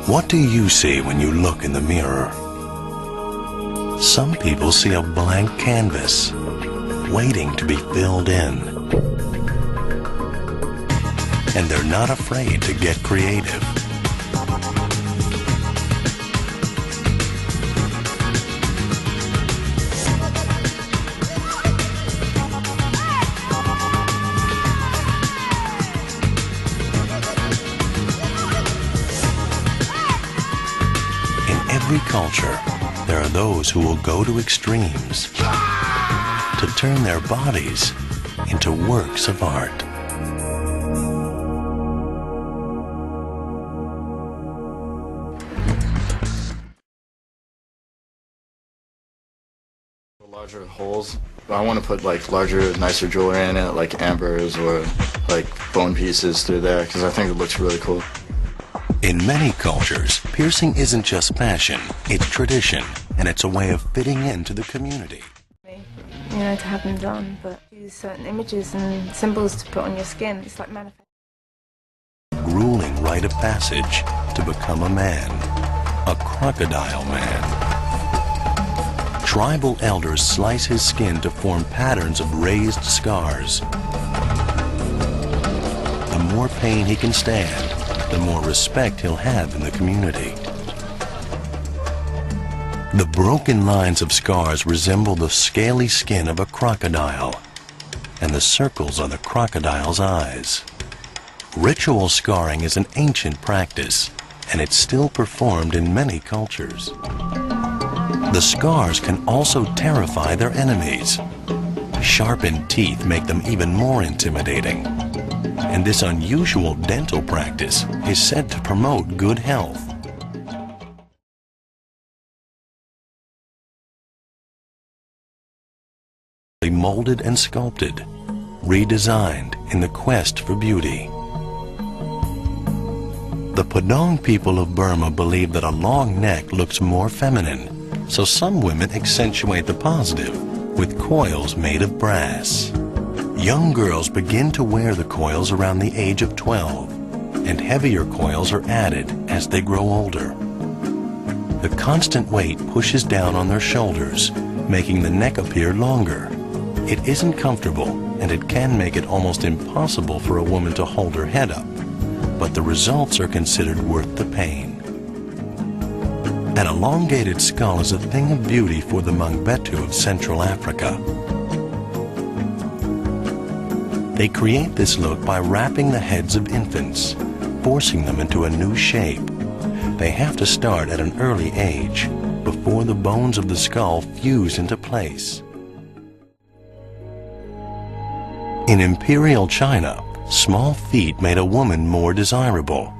What do you see when you look in the mirror? Some people see a blank canvas, waiting to be filled in. And they're not afraid to get creative. In every culture, there are those who will go to extremes to turn their bodies into works of art. Larger holes. I want to put like larger, nicer jewelry in it, like ambers or like bone pieces through there, because I think it looks really cool. In many cultures, piercing isn't just fashion, it's tradition, and it's a way of fitting into the community. You know, to have them done, but use certain images and symbols to put on your skin. It's like manifesting. Grueling rite of passage to become a man, a crocodile man. Tribal elders slice his skin to form patterns of raised scars. The more pain he can stand, the more respect he'll have in the community. The broken lines of scars resemble the scaly skin of a crocodile, and the circles are the crocodile's eyes. Ritual scarring is an ancient practice, and it's still performed in many cultures. The scars can also terrify their enemies. Sharpened teeth make them even more intimidating. And this unusual dental practice is said to promote good health. Molded and sculpted, redesigned in the quest for beauty. The Pudong people of Burma believe that a long neck looks more feminine, so some women accentuate the positive with coils made of brass. Young girls begin to wear the coils around the age of 12, and heavier coils are added as they grow older. The constant weight pushes down on their shoulders, making the neck appear longer. It isn't comfortable, and it can make it almost impossible for a woman to hold her head up, but the results are considered worth the pain. An elongated skull is a thing of beauty for the Mangbetu of Central Africa. They create this look by wrapping the heads of infants, forcing them into a new shape. They have to start at an early age, before the bones of the skull fuse into place. In Imperial China, small feet made a woman more desirable.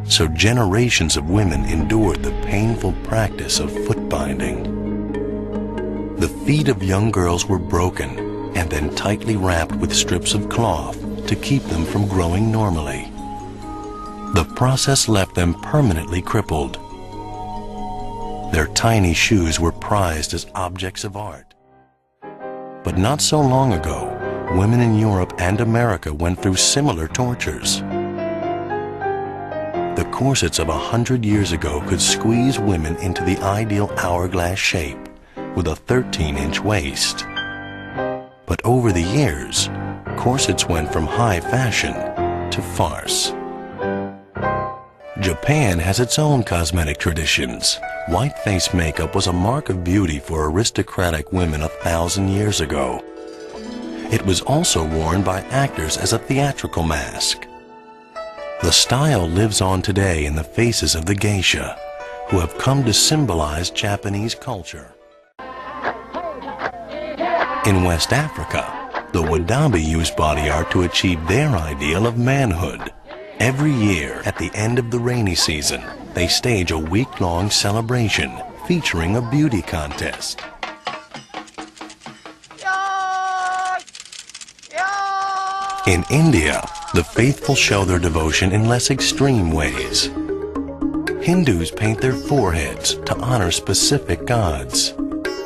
So generations of women endured the painful practice of foot binding. The feet of young girls were broken and then tightly wrapped with strips of cloth to keep them from growing normally. The process left them permanently crippled. Their tiny shoes were prized as objects of art. But not so long ago, women in Europe and America went through similar tortures. The corsets of 100 years ago could squeeze women into the ideal hourglass shape with a 13-inch waist. But over the years, corsets went from high fashion to farce. Japan has its own cosmetic traditions. White face makeup was a mark of beauty for aristocratic women 1,000 years ago. It was also worn by actors as a theatrical mask. The style lives on today in the faces of the geisha, who have come to symbolize Japanese culture. In West Africa, the Wadabi use body art to achieve their ideal of manhood. Every year, at the end of the rainy season, they stage a week-long celebration featuring a beauty contest. In India, the faithful show their devotion in less extreme ways. Hindus paint their foreheads to honor specific gods.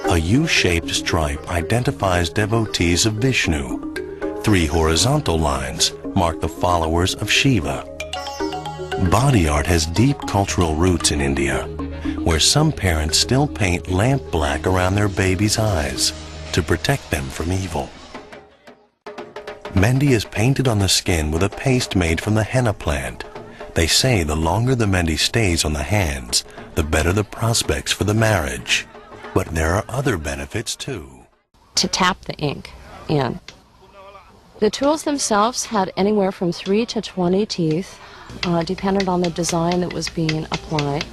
A U-shaped stripe identifies devotees of Vishnu. 3 horizontal lines mark the followers of Shiva. Body art has deep cultural roots in India, where some parents still paint lamp black around their babies' eyes to protect them from evil. Mehndi is painted on the skin with a paste made from the henna plant. They say the longer the mehndi stays on the hands, the better the prospects for the marriage. But there are other benefits too. To tap the ink in. The tools themselves had anywhere from 3 to 20 teeth, depended on the design that was being applied.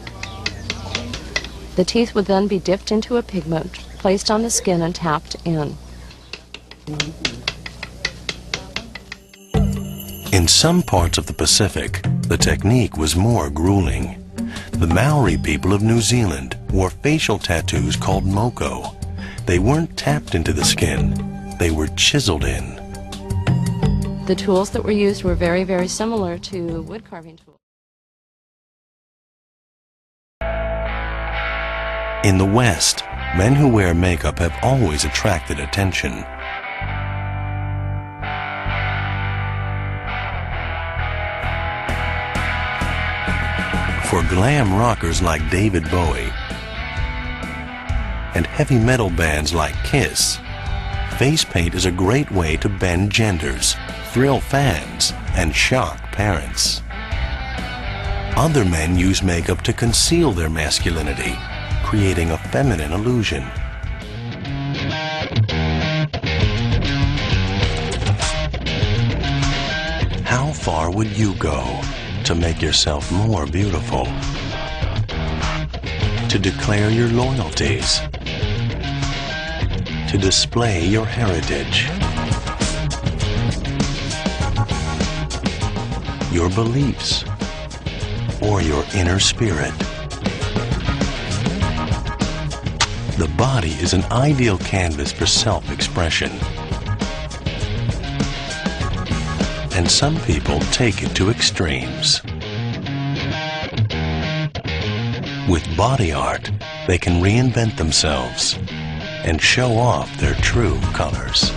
The teeth would then be dipped into a pigment, placed on the skin and tapped in. In some parts of the Pacific, the technique was more grueling. The Maori people of New Zealand wore facial tattoos called moko. They weren't tapped into the skin, they were chiseled in. The tools that were used were very, very similar to wood carving tools. In the West, men who wear makeup have always attracted attention. For glam rockers like David Bowie and heavy metal bands like Kiss, face paint is a great way to bend genders, thrill fans, and shock parents. Other men use makeup to conceal their masculinity, creating a feminine illusion. How far would you go to make yourself more beautiful? To declare your loyalties? To display your heritage? Your beliefs? Or your inner spirit? The body is an ideal canvas for self-expression. And some people take it to extremes. With body art, they can reinvent themselves and show off their true colors.